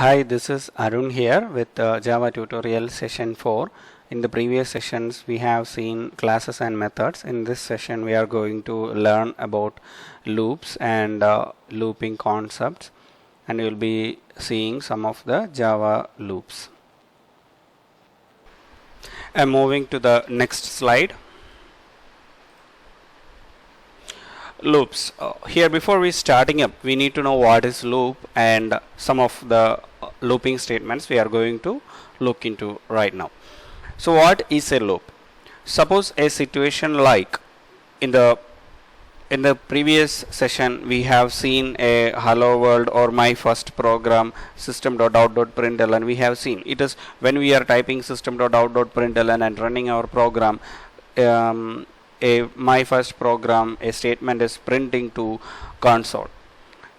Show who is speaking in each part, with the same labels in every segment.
Speaker 1: Hi, this is Arun here with Java tutorial session 4. In the previous sessions we have seen classes and methods. In this session we are going to learn about loops and looping concepts, and you will be seeing some of the Java loops. I'm moving to the next slide. Loops. Here, before we starting up, we need to know what is loop and some of the looping statements we are going to look into right now. So what is a loop? Suppose a situation like in the previous session we have seen a hello world or my first program system.out.println. We have seen it is when we are typing system.out.println and running our program, my first program, a statement is printing to console.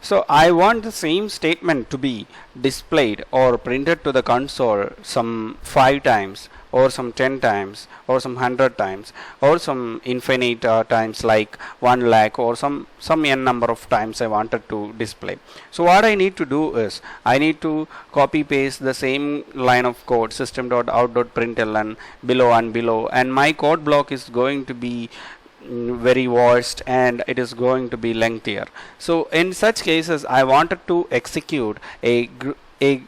Speaker 1: So I want the same statement to be displayed or printed to the console some 5 times or some 10 times or some 100 times or some infinite times, like 1 lakh or some n number of times I wanted to display. So what I need to do is I need to copy paste the same line of code system.out.println below and below, and my code block is going to be very vast and it is going to be lengthier. So in such cases I wanted to execute a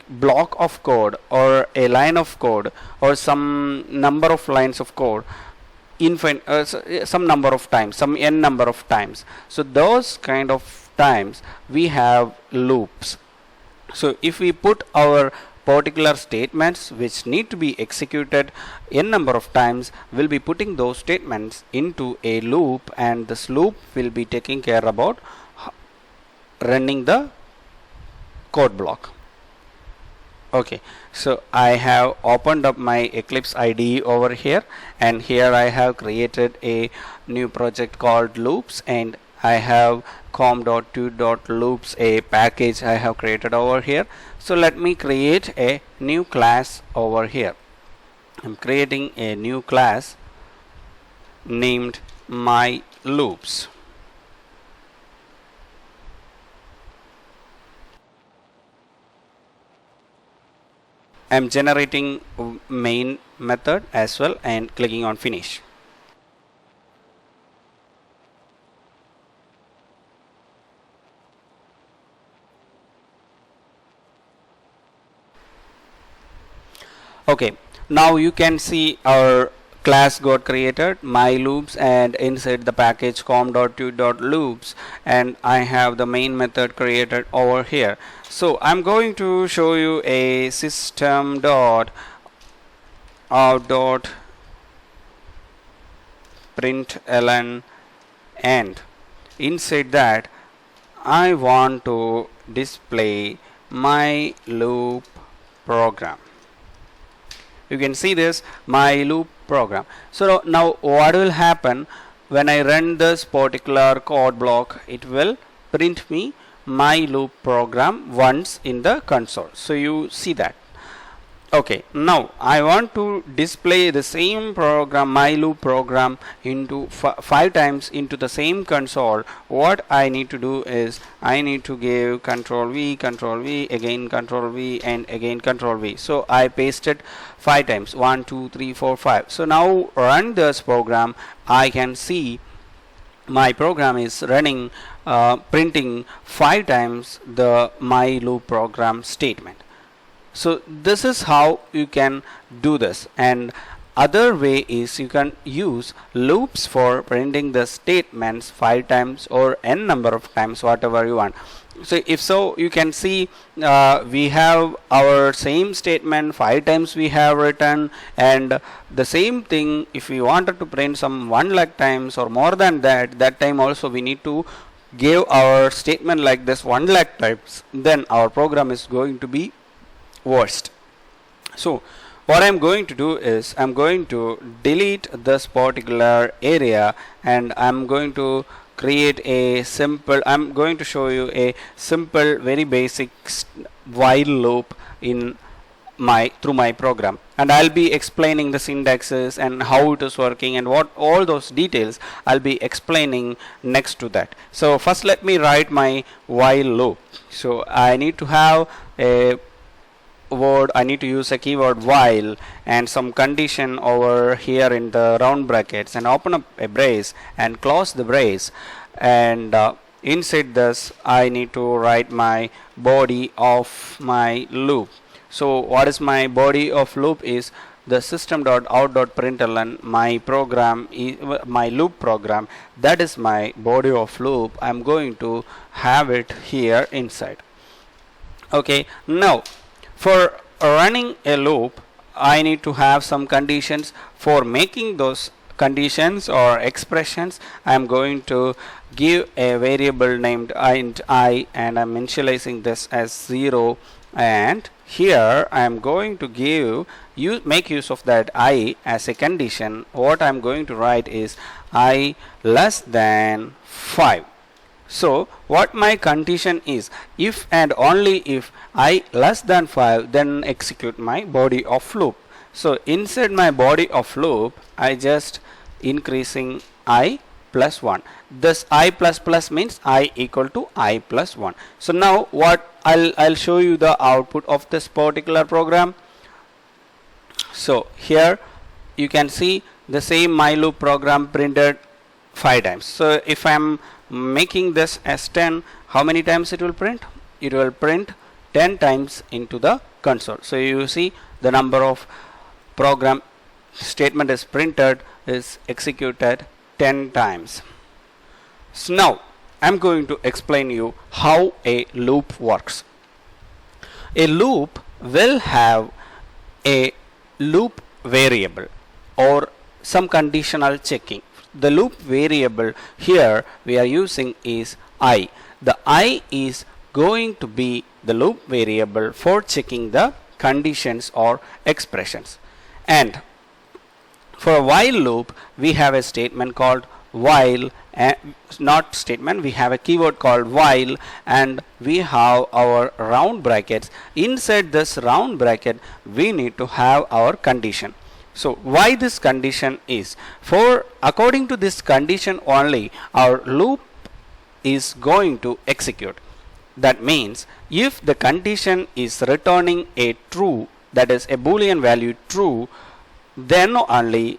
Speaker 1: block of code or a line of code or some number of lines of code some number of times, some n number of times. So those kind of times we have loops. So if we put our particular statements which need to be executed n number of times, we'll be putting those statements into a loop, and this loop will be taking care about running the code block. Okay, so I have opened up my Eclipse IDE over here, and here I have created a new project called loops, and I have com.2.loops, a package I have created over here. So let me create a new class over here. I'm creating a new class named my loops. I'm generating main method as well and clicking on finish. Okay, now you can see our class got created, my loops, and inside the package com.2.loops, and I have the main method created over here. So I'm going to show you a system.out.println, and inside that I want to display my loop program. You can see this, my loop program. So now what will happen when I run this particular code block? It will print me my loop program once in the console. So you see that. Okay, now I want to display the same program, my loop program, into 5 times into the same console. What I need to do is I need to give Control V, again Control V, and again Control V. So I pasted 5 times, 1, 2, 3, 4, 5. So now run this program. I can see my program is running, printing 5 times the my loop program statement. So this is how you can do this, and other way is you can use loops for printing the statements 5 times or n number of times, whatever you want. So if so, you can see we have our same statement 5 times we have written, and the same thing if we wanted to print some 1 lakh times or more than that, that time also we need to give our statement like this 1 lakh times, then our program is going to be worst. So what I'm going to do is I'm going to delete this particular area, and I'm going to create a simple, I'm going to show you a simple, very basic while loop in through my program, and I'll be explaining the syntaxes and how it is working and what all those details I'll be explaining next to that. So first let me write my while loop. So I need to have a word, I need to use a keyword while and some condition over here in the round brackets, and open up a brace and close the brace, and inside this I need to write my body of my loop. So what is my body of loop is the system.out.println, my program is my loop program, that is my body of loop. I'm going to have it here inside. Okay, now for running a loop I need to have some conditions. For making those conditions or expressions, I am going to give a variable named int I, and I'm initializing this as 0, and here I am going to make use of that I as a condition. What I am going to write is I less than 5. So what my condition is, if and only if I less than 5, then execute my body of loop. So inside my body of loop I just increasing I plus 1. This I plus plus means I equal to I plus 1. So now what I'll show you the output of this particular program. So here you can see the same my loop program printed 5 times. So if I'm making this as 10, how many times it will print? It will print 10 times into the console. So you see the number of program statement is printed is executed 10 times. So now I'm going to explain you how a loop works. A loop will have a loop variable or some conditional checking. The loop variable here we are using is I. The I is going to be the loop variable for checking the conditions or expressions. And for a while loop we have a statement called while, not statement, we have a keyword called while, and we have our round brackets. Inside this round bracket we need to have our condition. So why this condition is, for according to this condition only our loop is going to execute. That means if the condition is returning a true, that is a boolean value true, then only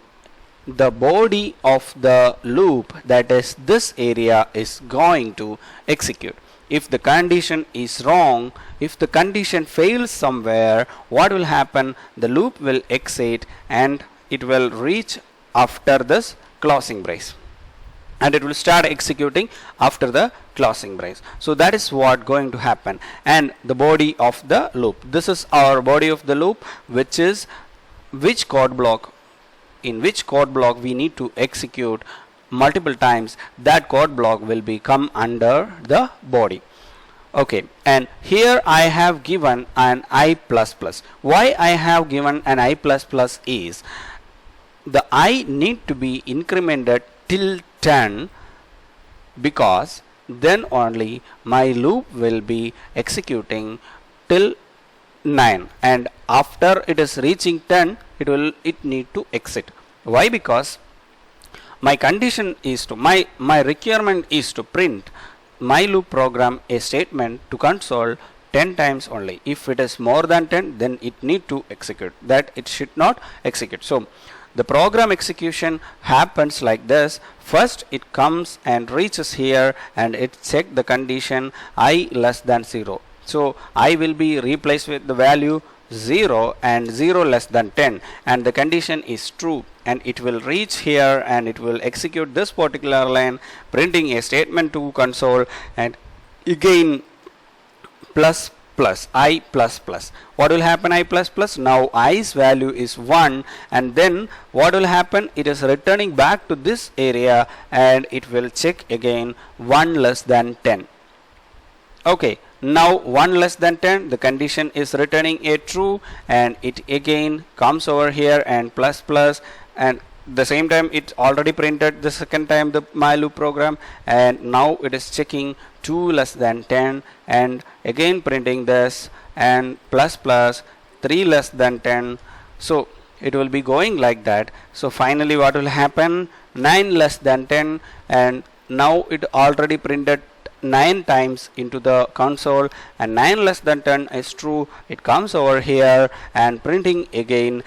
Speaker 1: the body of the loop, that is this area, is going to execute. If the condition is wrong, if the condition fails somewhere, what will happen? The loop will exit and it will reach after this closing brace, and it will start executing after the closing brace. So that is what going to happen. And the body of the loop, this is our body of the loop, which is which code block, in which code block we need to execute multiple times. That code block will become under the body. Okay, and here I have given an I plus plus. Why I have given an I plus plus is the I need to be incremented till 10, because then only my loop will be executing till 9, and after it is reaching 10 it need to exit. Why? Because my condition is to my requirement is to print my loop program a statement to console 10 times only. If it is more than 10, then it need to execute, that it should not execute. So the program execution happens like this. First it comes and reaches here and it check the condition I less than 0. So I will be replaced with the value 0 and 0 less than 10, and the condition is true, and it will reach here and it will execute this particular line, printing a statement to console, and again plus plus I plus plus. What will happen? I plus plus. Now I's value is 1, and then what will happen? It is returning back to this area and it will check again 1 less than 10. Okay, now 1 less than 10, the condition is returning a true, and it again comes over here and plus plus, and the same time it already printed the second time the my loop program, and now it is checking 2 less than 10 and again printing this, and plus plus 3 less than 10. So it will be going like that. So finally what will happen? 9 less than 10, and now it already printed 9 times into the console, and 9 less than 10 is true. It comes over here and printing again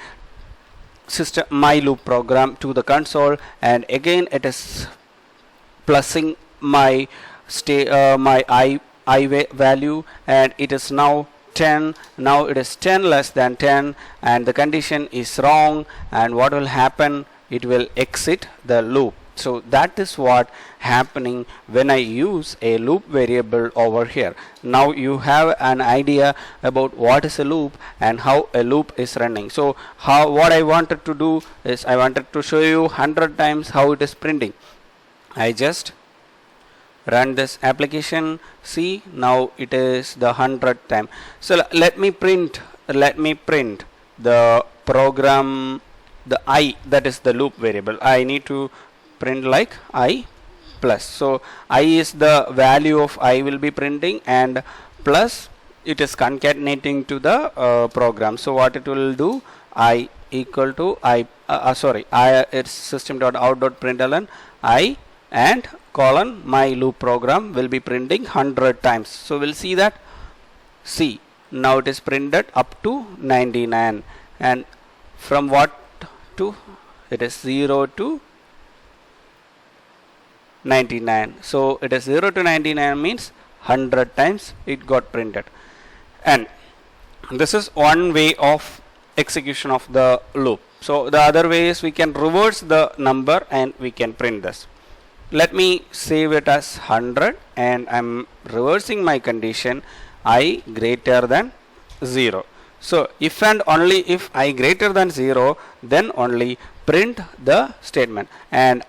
Speaker 1: system my loop program to the console, and again it is plusing my I value, and it is now 10. Now it is 10 less than 10, and the condition is wrong, and what will happen, it will exit the loop. So that is what happening when I use a loop variable over here. Now you have an idea about what is a loop and how a loop is running. So what I wanted to do is I wanted to show you 100 times how it is printing. I just run this application. See, now it is the 100th time. So let me print the program, the I, that is the loop variable. I need to print like I plus. So I is the value of I will be printing, and plus it is concatenating to the program. So what it will do, I equal to I it's system.out.println I and colon my loop program will be printing 100 times. So we'll see that. See, now it is printed up to 99, and from what to, it is 0 to 99. So it is 0 to 99 means 100 times it got printed. And this is one way of execution of the loop. So the other way is we can reverse the number and we can print this. Let me save it as 100, and I'm reversing my condition I greater than 0. So if and only if I greater than 0, then only print the statement. And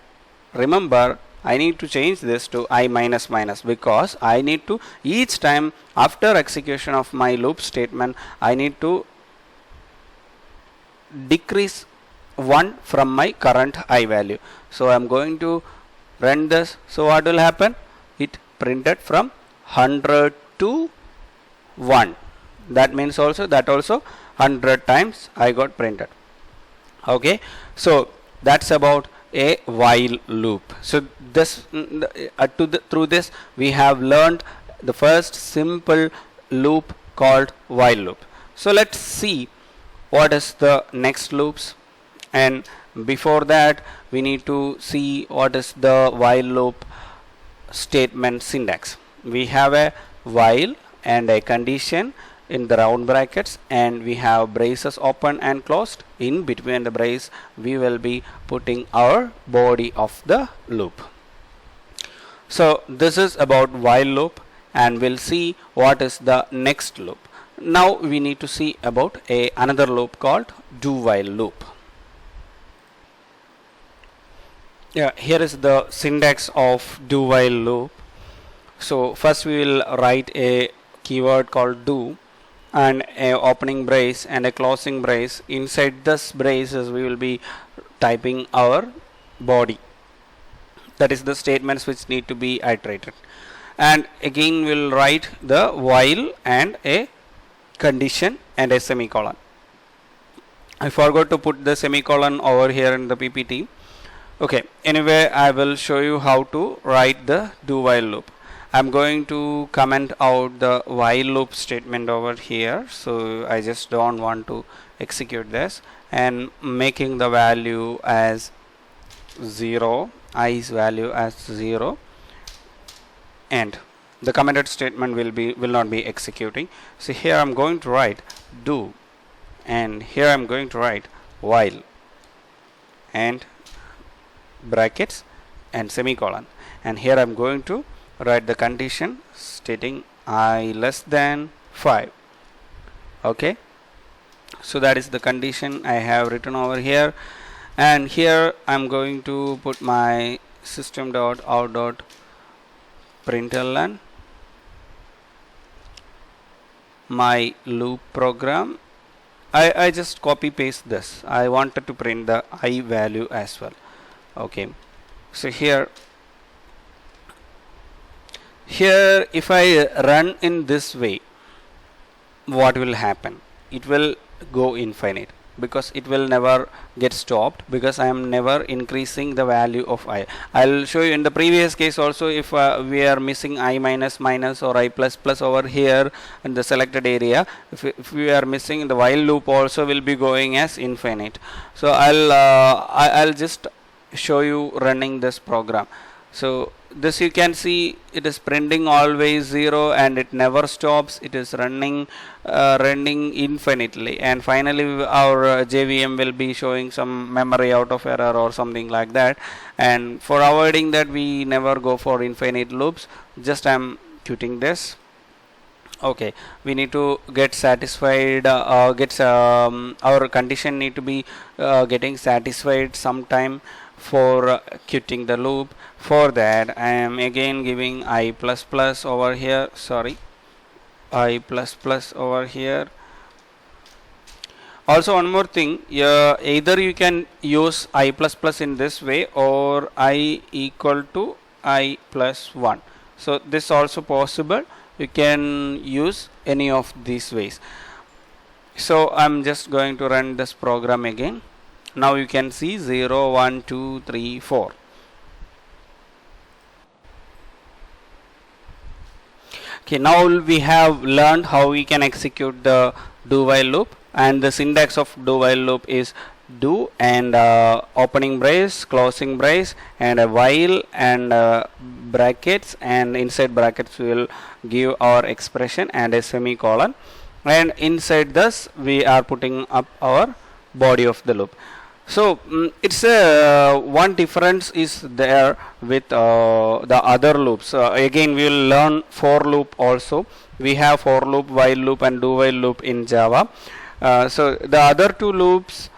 Speaker 1: remember, I need to change this to I minus minus, because I need to, each time after execution of my loop statement, I need to decrease 1 from my current I value. So I'm going to run this. So what will happen? It printed from 100 to 1. That means also 100 times I got printed. Okay, so that's about a while loop. So this through this we have learned the first simple loop called while loop. So let's see what is the next loops, and before that we need to see what is the while loop statement syntax. We have a while and a condition in the round brackets, and we have braces open and closed. In between the brace we will be putting our body of the loop. So this is about while loop, and we'll see what is the next loop. Now we need to see about another loop called do while loop. Yeah, here is the syntax of do while loop. So first we will write a keyword called do, and a opening brace and a closing brace. Inside this braces we will be typing our body, that is the statements which need to be iterated. And again we'll write the while and a condition and a semicolon. I forgot to put the semicolon over here in the PPT. Okay, anyway I will show you how to write the do while loop. I'm going to comment out the while loop statement over here, so I just don't want to execute this, and making the value as 0, i's value as 0, and the commented statement will not be executing. So here I'm going to write do, and here I'm going to write while and brackets and semicolon, and here I'm going to write the condition stating I less than 5. Okay, so that is the condition I have written over here, and here I'm going to put my system.out.println my loop program. I just copy paste this. I wanted to print the I value as well. Okay, so here if I run in this way, what will happen? It will go infinite, because it will never get stopped, because I am never increasing the value of I. I'll show you in the previous case also, if we are missing I minus minus or I plus plus over here in the selected area, if we are missing, the while loop also will be going as infinite. So I'll just show you running this program. So this you can see, it is printing always 0 and it never stops. It is running infinitely, and finally our JVM will be showing some memory out of error or something like that. And for avoiding that, we never go for infinite loops. Just I'm quitting this. Okay, we need to get satisfied, our condition need to be getting satisfied sometime for quitting the loop. For that, I am again giving I plus plus over here, sorry, I plus plus over here. Also one more thing, either you can use I plus plus in this way or I equal to I plus 1. So this also possible. You can use any of these ways. So I'm just going to run this program again. Now you can see 0, 1, 2, 3, 4. Okay, now we have learned how we can execute the do while loop, and the syntax of do while loop is do and opening brace, closing brace, and a while and brackets, and inside brackets we will give our expression and a semicolon, and inside this we are putting up our body of the loop. So it's a one difference is there with the other loops. Again we will learn for loop also. We have for loop, while loop and do while loop in Java. So the other two loops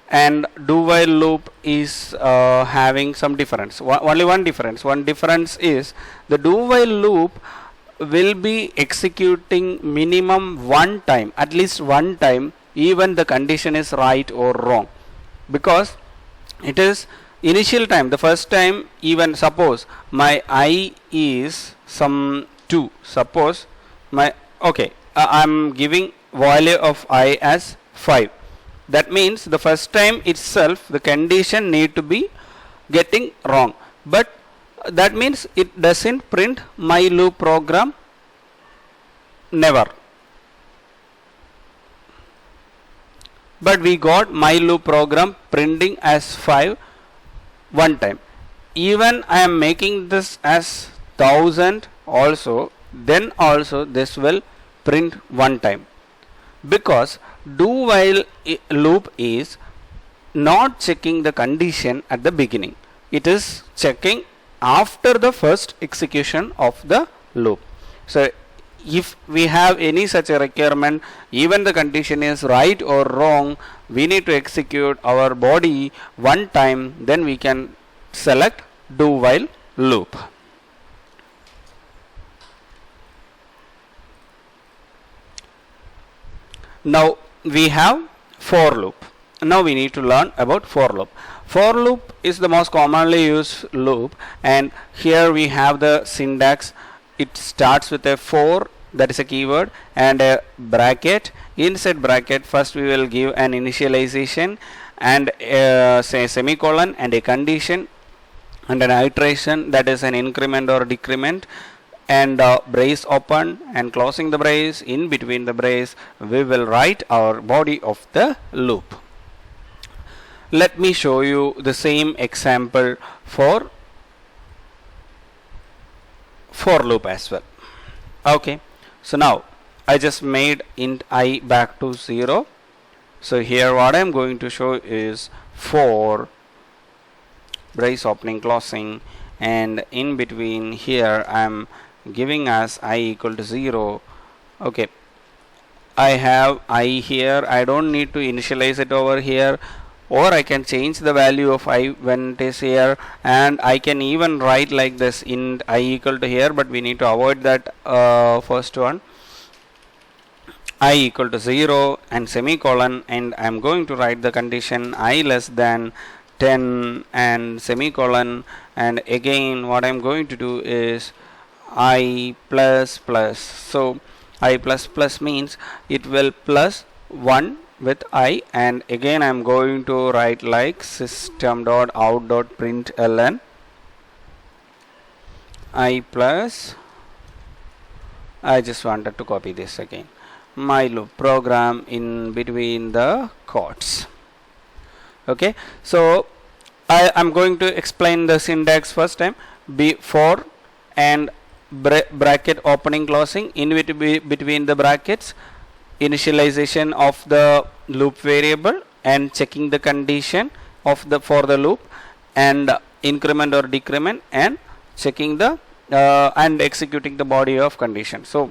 Speaker 1: and do while loop is having some difference. Only one difference. One difference is the do while loop will be executing minimum one time, at least one time, even the condition is right or wrong. Because it is initial time, the first time, even suppose my I is some 2, suppose my, okay, I'm giving value of I as 5. That means the first time itself the condition need to be getting wrong, but that means it doesn't print my loop program, never. But we got my loop program printing as 5 one time. Even I am making this as 1000 also, then also this will print one time, because do while loop is not checking the condition at the beginning. It is checking after the first execution of the loop. So if we have any such a requirement, even the condition is right or wrong, we need to execute our body one time, then we can select do while loop. Now we have for loop. Now we need to learn about for loop. For loop is the most commonly used loop, and here we have the syntax. It starts with a for, that is a keyword, and a bracket. Inside bracket first we will give an initialization and say semicolon and a condition and an iteration, that is an increment or decrement, and brace open and closing the brace. In between the brace we will write our body of the loop. Let me show you the same example for loop as well. Okay, so now I just made int I back to 0. So here what I am going to show is for brace opening closing, and in between here I am giving as I equal to 0. Okay, I have I here, I don't need to initialize it over here, or I can change the value of I when it is here, and I can even write like this int I equal to here, but we need to avoid that first one, I equal to 0 and semicolon, and I am going to write the condition I less than 10 and semicolon, and again what I am going to do is I plus plus. So I plus plus means it will plus 1 with I, and again I'm going to write like system.out.println I plus, I just wanted to copy this again, my loop program in between the quotes. Okay, so I am going to explain the syntax first time. Before and bracket opening closing, in between the brackets, initialization of the loop variable and checking the condition of the for the loop, and increment or decrement, and checking the and executing the body of condition. So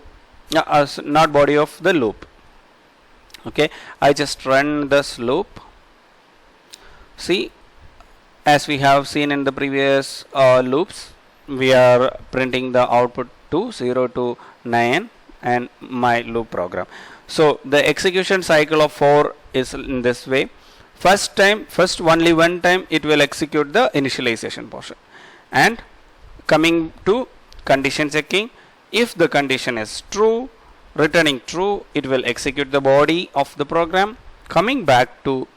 Speaker 1: not body of the loop. Okay, I just run this loop. See, as we have seen in the previous loops, we are printing the output to 0 to 9 and my loop program. So the execution cycle of 4 is in this way. First only one time it will execute the initialization portion, and coming to condition checking, if the condition is true, returning true, it will execute the body of the program. Coming back to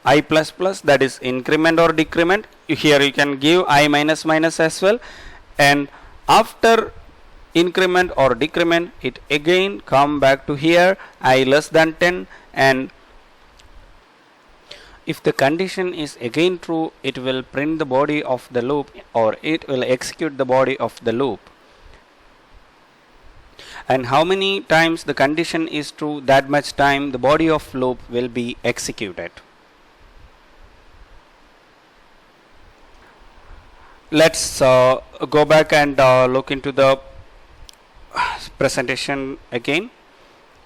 Speaker 1: I plus plus, that is increment or decrement, here you can give I minus minus as well, and after increment or decrement it again come back to here I less than 10, and if the condition is again true, it will print the body of the loop, or it will execute the body of the loop. And how many times the condition is true, that much time the body of loop will be executed. Let's go back and look into the presentation again.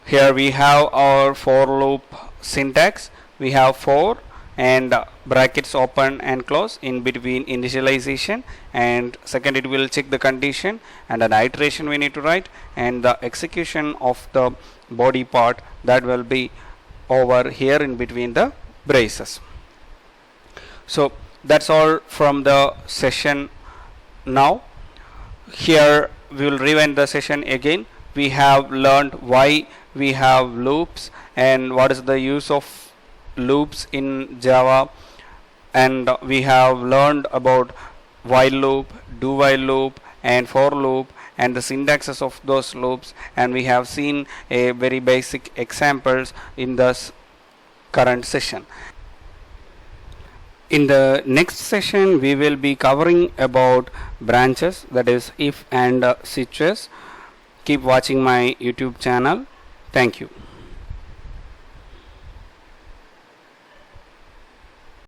Speaker 1: Here we have our for loop syntax. We have for and brackets open and close in between initialization, and second it will check the condition, and an iteration we need to write, and the execution of the body part that will be over here in between the braces. So that's all from the session. Now here we will rewind the session again. We have learned why we have loops and what is the use of loops in Java, and we have learned about while loop, do while loop, and for loop, and the syntaxes of those loops, and we have seen a very basic examples in this current session. In the next session we will be covering about branches, that is if and switches. Keep watching my YouTube channel. Thank you.